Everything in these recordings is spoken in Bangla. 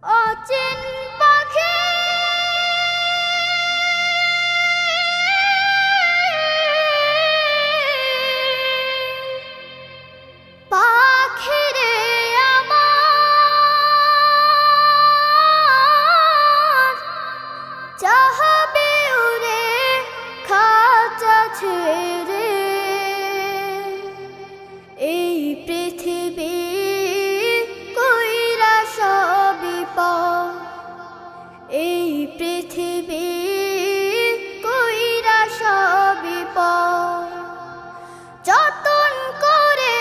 অচিন পাখি পাখিরে আমার চাহবে উড়ে খাঁচা ছেড়ে এই পৃথিবী কইরা সবই পর এই পৃথিবী কইরা সবই পর যতন করে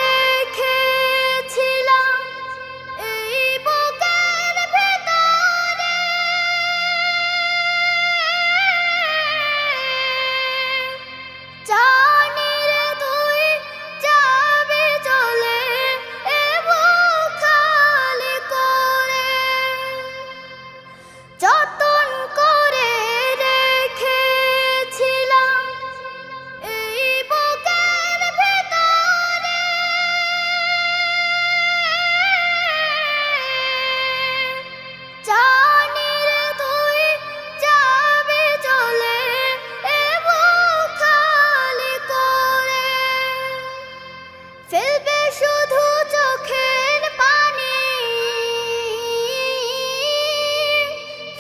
রেখেছিলাম এই বুকের ভেতরে জানি রে তুই যাবি চলে এ বুক খালি করে যতন করে রেখেছিলাম এই বুকের ভেতরে জানি রে তুই যাবি চলে এ বুক খালি করে ফেলবে শুধু চোখের পানি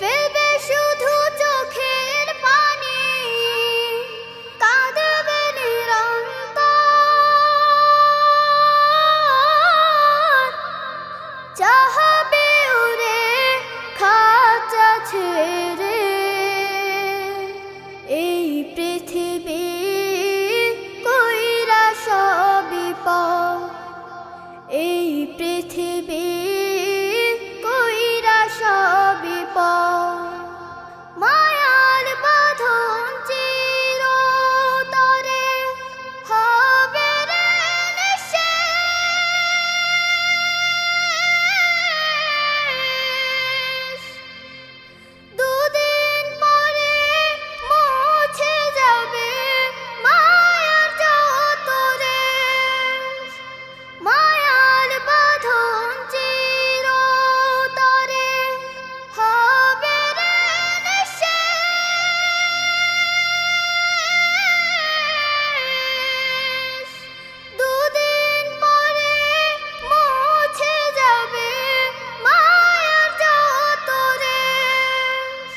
ফেলবে শুধু চোখের পানি কাঁদবে নিরন্তর চাহবে উড়ে খাঁচা ছেড়ে এই পৃথিবী কইরা সবই পর এই পৃথিবী কইরা সবই পর মায়ার বাঁধন চিরতরে হবে রে নিঃশেষ দুদিন পরে মুছে যাবে মায়ার যত রেশ মায়ার বাঁধন চিরতরে হবে রে নিঃশেষ দুদিন পরে মুছে যাবে মায়ার যত রেশ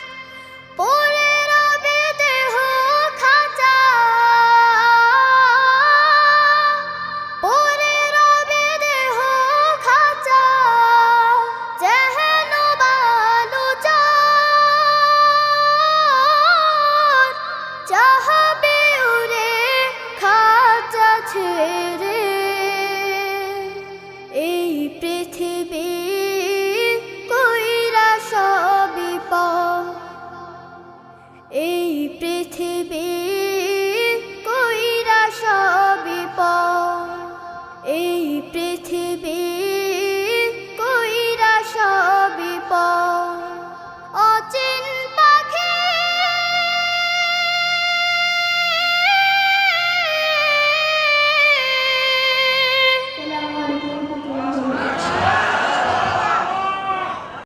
পড়ে রবে দেহ খাঁচা পড়ে রবে দেহ খাঁচা যেন বালুচর চাহবে উড়ে খাঁচা ছেড়ে